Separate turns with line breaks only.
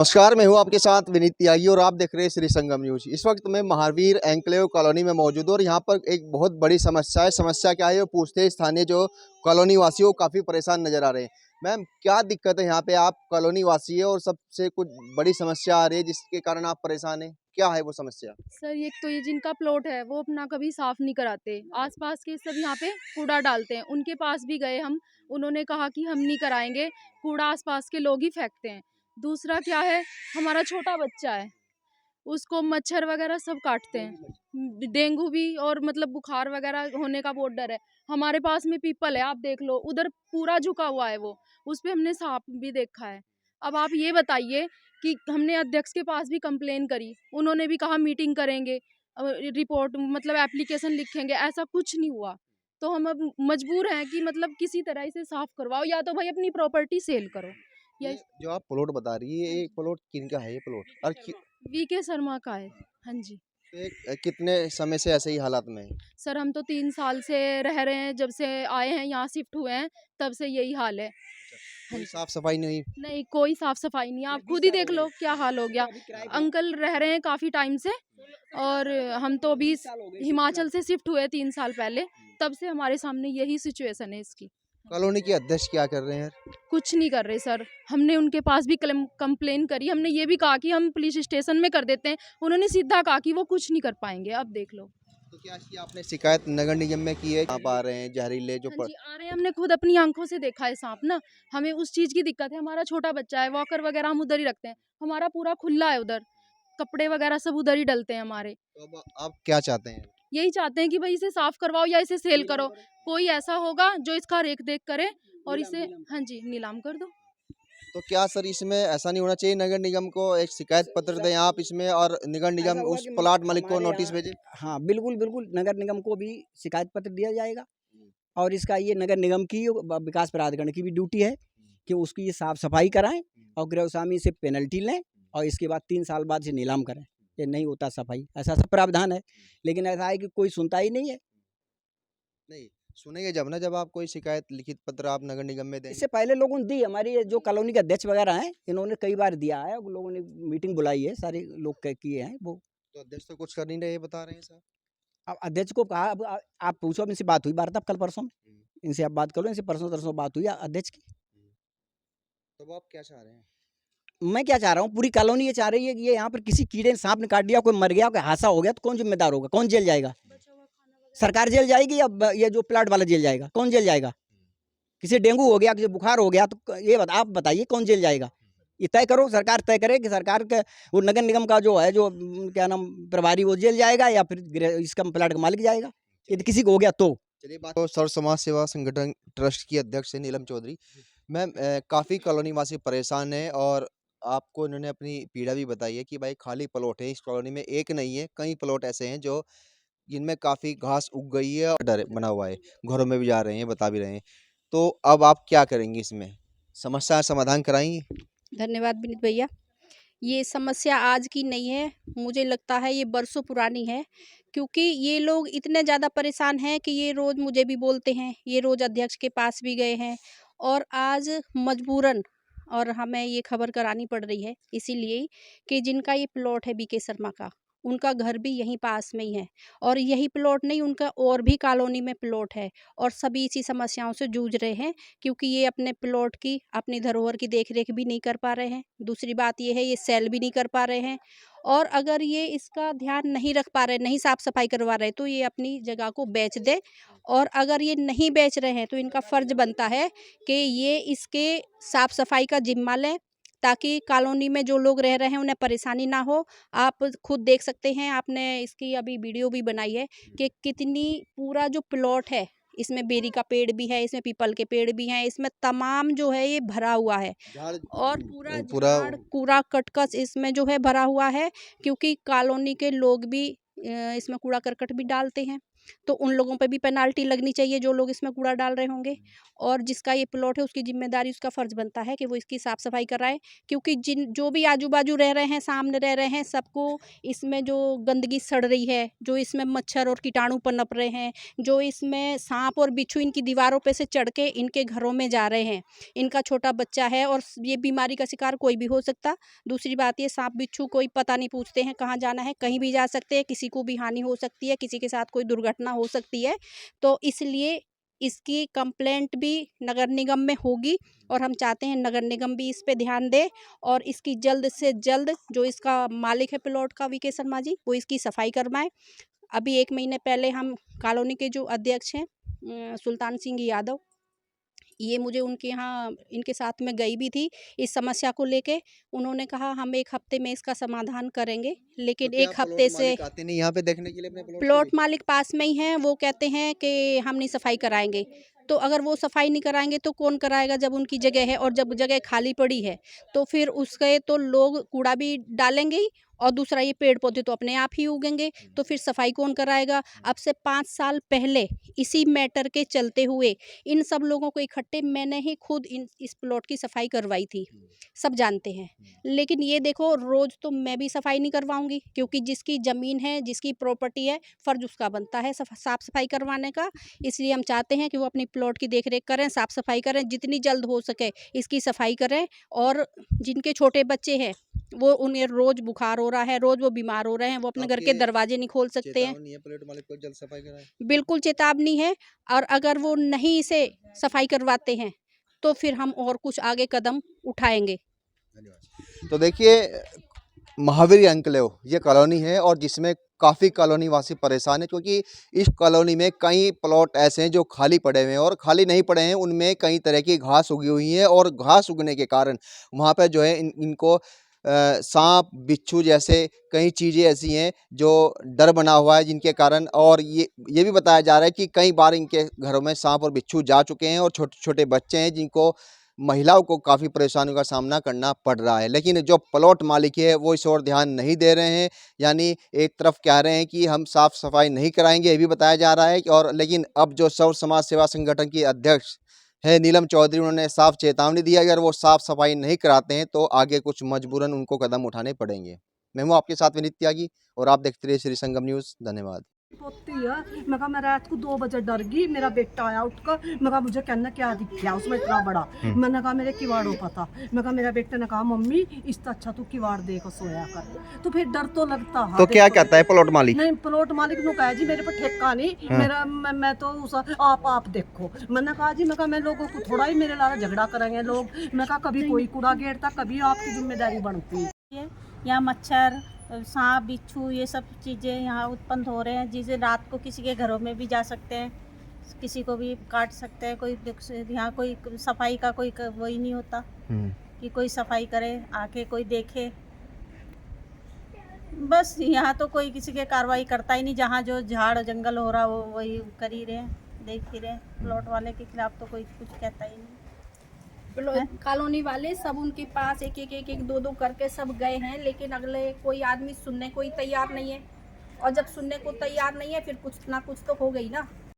नमस्कार, मैं हूं आपके साथ विनीत त्यागी और आप देख रहे हैं श्री संगम न्यूज। इस वक्त मैं महावीर एन्क्लेव कॉलोनी में मौजूद हूं और यहां पर एक बहुत बड़ी समस्या है। समस्या क्या है वो पूछते हैं स्थानीय जो कॉलोनी वासी हो, काफ़ी परेशान नजर आ रहे हैं। मैम, क्या दिक्कत है यहाँ पे? आप कॉलोनी वासी है और सबसे कुछ बड़ी समस्या आ रही है जिसके कारण आप परेशान हैं, क्या है वो समस्या?
सर, एक तो ये जिनका प्लॉट है वो अपना कभी साफ नहीं कराते। आसपास के सब यहाँ पे कूड़ा डालते हैं। उनके पास भी गए हम, उन्होंने कहा कि हम नहीं कराएंगे, कूड़ा आसपास के लोग ही फेंकते हैं। दूसरा क्या है, हमारा छोटा बच्चा है, उसको मच्छर वगैरह सब काटते हैं। डेंगू भी और मतलब बुखार वगैरह होने का बहुत डर है। हमारे पास में पीपल है, आप देख लो, उधर पूरा झुका हुआ है वो, उस पे हमने सांप भी देखा है। अब आप ये बताइए कि हमने अध्यक्ष के पास भी कंप्लेन करी, उन्होंने भी कहा मीटिंग करेंगे, रिपोर्ट मतलब एप्लीकेशन लिखेंगे, ऐसा कुछ नहीं हुआ। तो हम अब मजबूर हैं कि मतलब किसी तरह इसे साफ करवाओ, या तो भाई अपनी प्रॉपर्टी सेल करो या
ये जो आप प्लॉट बता रही है,
हाँ
ये
जी,
प्लॉट किनका है? ये प्लॉट और
वीके शर्मा का है। हाँ जी
कितने समय से ऐसे ही हालात में है?
सर, हम तो 3 साल से रह रहे हैं, जब से आए हैं यहाँ शिफ्ट हुए हैं, तब से यही हाल है।
अच्छा,
हाँ
कोई
जी।
साफ सफाई नहीं?
नहीं, कोई साफ-सफाई नहीं है, आप खुद ही देख लो क्या हाल हो गया। अंकल रह रहे हैं काफ़ी टाइम से और हम तो अभी हिमाचल से शिफ्ट हुए 3 साल पहले, तब से हमारे सामने यही सिचुएशन है इसकी।
कॉलोनी के अध्यक्ष क्या कर रहे हैं?
कुछ नहीं कर रहे सर, हमने उनके पास भी कंप्लेन करी, हमने ये भी कहा कि हम पुलिस स्टेशन में कर देते हैं, उन्होंने सीधा कहा कि वो कुछ नहीं कर पाएँगे, अब देख लो।
तो क्या इसकी आपने शिकायत नगर निगम में की है? आप आ रहे हैं जहरीले जो
हाँ जी, आ रहे हैं, हमने खुद अपनी आँखों से देखा है साँप ना, हमें उस चीज़ की दिक्कत है, हमारा छोटा बच्चा है, वॉकर वगैरह हम उधर ही रखते हैं, हमारा पूरा खुला है उधर, कपड़े वगैरह सब उधर ही डलते हैं हमारे।
तो अब आप क्या चाहते हैं?
यही चाहते हैं कि भई इसे साफ करवाओ या इसे सेल करो, कोई ऐसा होगा जो इसका रेख-देख करे और इसे हाँ जी, नीलाम कर दो।
तो क्या सर इसमें ऐसा नहीं होना चाहिए, नगर निगम को एक शिकायत पत्र दें आप इसमें और नगर
ऐसा
निगम
होगा
उस
कि
प्लाट मालिक को
हमारे
नोटिस
यहाँ
भेजे?
हाँ, बिल्कुल, बिल्कुल नगर निगम को भी शिकायत पत्र दिया जाएगा और इसका ये नगर निगम की विकास प्राधिकरण की भी ड्यूटी है कि उसकी ये साफ-सफाई कराएँ और गृहस्वामी से पेनल्टी लें और इसके बाद 3 साल बाद इसे नीलाम करें। ये नहीं होता सफाई, ऐसा सब प्रावधान है। लेकिन ऐसा है कि कोई सुनता ही नहीं है।
नहीं, सुनेंगे जब ना, जब आप कोई शिकायत लिखित पत्र आप नगर निगम में देंगे।
इससे पहले लोगों ने दी, हमारी ये जो कॉलोनी के अध्यक्ष वगैरह हैं, इन्होंने कई बार दिया है, उन लोगों ने मीटिंग बुलाई है, सारे लोग किए हैं वो।
तो अध्यक्ष तो कुछ कर नहीं रहे बता रहे हैं सर।
अब अध्यक्ष को कहा, अब आप पूछो, अब इनसे बात हुई वार्ता कल परसों में?
हम्म,
इनसे आप बात करो, इनसे परसों-तरसों बात हुई अध्यक्ष की।
हम्म। तो अब आप क्या चाह रहे हैं?
मैं क्या चाह रहा हूँ, पूरी कॉलोनी ये चाह रही है कि ये यहाँ पर किसी कीड़े ने सांप ने काट दिया, कोई मर गया, कोई हादसा हो गया तो कौन ज़िम्मेदार होगा? कौन जेल जाएगा? सरकार जेल जाएगी या ये जो प्लाट वाला जेल जाएगा? कौन जेल जाएगा? किसी डेंगू हो गया, किसी बुखार हो गया तो ये आप बताइए कौन जेल जाएगा? ये तय करो, सरकार तय करे कि सरकार के वो नगर निगम का जो है, जो क्या नाम, प्रभारी, वो जेल जाएगा या फिर इसका प्लाट का मालिक जाएगा? यदि किसी को हो गया तो?
चलिए बात तो सर्व समाज सेवा संगठन ट्रस्ट की अध्यक्ष है नीलम चौधरी। मैम, काफ़ी कॉलोनी वासी परेशान है और आपको इन्होंने अपनी पीड़ा भी बताई है कि भाई खाली प्लॉट है इस कॉलोनी में, एक नहीं है, कई प्लॉट ऐसे हैं जो जिनमें काफ़ी घास उग गई है और डर बना हुआ है, घरों में भी जा रहे हैं, बता भी रहे हैं। तो अब आप क्या करेंगी इसमें? समस्या का समाधान कराएंगी?
धन्यवाद विनीत भैया। ये समस्या आज की नहीं है, मुझे लगता है ये बरसों पुरानी है, क्योंकि ये लोग इतने ज़्यादा परेशान हैं कि ये रोज़ मुझे भी बोलते हैं, ये रोज़ अध्यक्ष के पास भी गए हैं और आज मजबूरन और हमें ये खबर करानी पड़ रही है इसीलिए कि जिनका ये प्लॉट है बीके शर्मा का, उनका घर भी यहीं पास में ही है और यही प्लॉट नहीं, उनका और भी कॉलोनी में प्लॉट है और सभी इसी समस्याओं से जूझ रहे हैं, क्योंकि ये अपने प्लॉट की, अपनी धरोहर की देख-रेख भी नहीं कर पा रहे हैं। दूसरी बात ये है, ये सेल भी नहीं कर पा रहे हैं और अगर ये इसका ध्यान नहीं रख पा रहे, नहीं साफ-सफाई करवा रहे, तो ये अपनी जगह को बेच दें और अगर ये नहीं बेच रहे हैं, तो इनका फ़र्ज़ बनता है कि ये इसके साफ-सफाई का ज़िम्मा लें, ताकि कॉलोनी में जो लोग रह रहे हैं, उन्हें परेशानी ना हो। आप खुद देख सकते हैं, आपने इसकी अभी वीडियो भी बनाई है कि कितनी पूरा जो प्लॉट है, इसमें बेरी का पेड़ भी है, इसमें पीपल के पेड़ भी हैं, इसमें तमाम जो है ये भरा हुआ है
झाड़
और पूरा
पूरा
झाड़, कूड़ा करकट इसमें जो है भरा हुआ है, क्योंकि कॉलोनी के लोग भी इसमें कूड़ा करकट भी डालते हैं। तो उन लोगों पे भी पेनाल्टी लगनी चाहिए जो लोग इसमें कूड़ा डाल रहे होंगे। और जिसका ये प्लॉट है उसकी ज़िम्मेदारी, उसका फ़र्ज़ बनता है कि वो इसकी साफ़-सफ़ाई कराए, क्योंकि जो भी आजू-बाजू रह रहे हैं, सामने रह रहे हैं, सबको इसमें जो गंदगी सड़ रही है, जो इसमें मच्छर और कीटाणु पनप रहे हैं, जो इसमें साँप और बिच्छू इनकी दीवारों पे से चढ़ के इनके घरों में जा रहे हैं। इनका छोटा बच्चा है और ये बीमारी का शिकार कोई भी हो सकता। दूसरी बात ये, साँप बिच्छू कोई पता नहीं पूछते हैं कहाँ जाना है, कहीं भी जा सकते हैं, किसी को भी हानि हो सकती है, किसी के साथ कोई दुर्घटना हो सकती है। तो इसलिए इसकी कंप्लेंट भी नगर निगम में होगी और हम चाहते हैं नगर निगम भी इस पे ध्यान दे और इसकी जल्द से जल्द जो इसका मालिक है प्लॉट का, वीके शर्मा जी, वो इसकी सफाई करवाएं। अभी 1 महीने पहले हम कॉलोनी के जो अध्यक्ष हैं सुल्तान सिंह यादव, ये मुझे उनके यहाँ इनके साथ में गई भी थी इस समस्या को लेके। उन्होंने कहा हम 1 हफ्ते में इसका समाधान करेंगे,
तो
लेकिन
क्या
1 हफ्ते
प्लॉट
से
मालिक आते नहीं यहाँ पे देखने के लिए अपने प्लॉट
प्लॉट मालिक पास में ही हैं, वो कहते हैं कि हम नहीं सफाई कराएँगे। तो अगर वो सफाई नहीं कराएँगे तो कौन कराएगा जब उनकी जगह है और जब जगह खाली पड़ी है, तो फिर उसके तो लोग कूड़ा भी डालेंगे ही और दूसरा ये पेड़-पौधे तो अपने आप ही उगेंगे, तो फिर सफाई कौन कराएगा? अब से 5 साल पहले इसी मैटर के चलते हुए इन सब लोगों को इकट्ठे मैंने ही खुद इस प्लॉट की सफाई करवाई थी, सब जानते हैं। लेकिन ये देखो, रोज़ तो मैं भी सफाई नहीं करवाऊँगी, क्योंकि जिसकी ज़मीन है, जिसकी प्रॉपर्टी है, फ़र्ज़ उसका बनता है साफ़-सफाई करवाने का। इसलिए हम चाहते हैं कि वो अपनी प्लॉट की देख-रेख करें, साफ़-सफाई करें, जितनी जल्द हो सके इसकी सफाई करें। और जिनके छोटे बच्चे हैं, वो उन्हें रोज़ बुखार हो रहा है, रोज़ वो बीमार हो रहे हैं, वो अपने घर के
आपके
दरवाजे नहीं खोल सकते हैं।
चेतावनी है प्लॉट मालिक को जल्द सफाई कराए।
बिल्कुल चेतावनी है, और अगर वो नहीं इसे सफाई करवाते हैं, तो फिर हम और कुछ आगे कदम उठाएँगे।
धन्यवाद। तो देखिए, महावीर एन्क्लेव ये कॉलोनी है और जिसमें काफ़ी कॉलोनी वासी परेशान है, क्योंकि इस कॉलोनी में कई प्लॉट ऐसे हैं जो खाली पड़े हुए हैं और खाली नहीं पड़े हैं, उनमें कई तरह की घास उगी हुई है और घास उगने के कारण वहाँ पे जो है इनको सांप बिच्छू जैसे कई चीज़ें ऐसी हैं जो डर बना हुआ है, जिनके कारण, और ये भी बताया जा रहा है कि कई बार इनके घरों में सांप और बिच्छू जा चुके हैं और छोटे छोटे बच्चे हैं जिनको, महिलाओं को काफ़ी परेशानियों का सामना करना पड़ रहा है। लेकिन जो प्लॉट मालिक है वो इस ओर ध्यान नहीं दे रहे हैं, यानी एक तरफ कह रहे हैं कि हम साफ़ सफाई नहीं कराएंगे, ये भी बताया जा रहा है। और लेकिन अब जो सर्व समाज सेवा संगठन की अध्यक्ष है नीलम चौधरी, उन्होंने साफ चेतावनी दी है, अगर वो साफ़ सफाई नहीं कराते हैं तो आगे कुछ मजबूरन उनको कदम उठाने पड़ेंगे। मैं हूँ आपके साथ विनीत त्यागी और आप देखते रहिए श्री संगम न्यूज़। धन्यवाद।
पोती है। मैं कहा मैं रात को 2 बजे डर गई, मेरा बेटा आया उठकर, मैं कहा मुझे कहना क्या दिख गया उसमें इतना बड़ा। मैंने कहा मेरे किवाड़ों पता, मैं कहा मेरा बेटे ने कहा मम्मी इससे अच्छा तू किवाड़ दे कर सोया कर। तो फिर डर तो लगता है।
तो क्या कहता है प्लॉट मालिक?
नहीं, प्लॉट मालिक ने कहा जी मेरे पर ठेका नहीं, मेरा मैं तो उस आप देखो। मैंने कहा जी, मैं कहा मैं लोगों को थोड़ा ही मेरे लारा झगड़ा करेंगे लोग। मैं कहा कभी कोई कूड़ा घेरता, कभी आपकी जिम्मेदारी बनती है।
यहाँ मच्छर, सांप बिच्छू ये सब चीज़ें यहाँ उत्पन्न हो रहे हैं, जिसे रात को किसी के घरों में भी जा सकते हैं, किसी को भी काट सकते हैं। कोई यहाँ कोई सफाई का कोई वही नहीं होता कि कोई सफाई करे, आके कोई देखे। बस यहाँ तो कोई किसी के कार्रवाई करता ही नहीं, जहाँ जो झाड़ जंगल हो रहा वो वही कर ही रहे, देख ही रहे। प्लॉट वाले के खिलाफ तो कोई कुछ कहता ही नहीं।
कॉलोनी वाले सब उनके पास एक एक 2 करके सब गए हैं, लेकिन अगले कोई आदमी सुनने को ही तैयार नहीं है। और जब सुनने को तैयार नहीं है, फिर कुछ ना कुछ तो हो गई ना।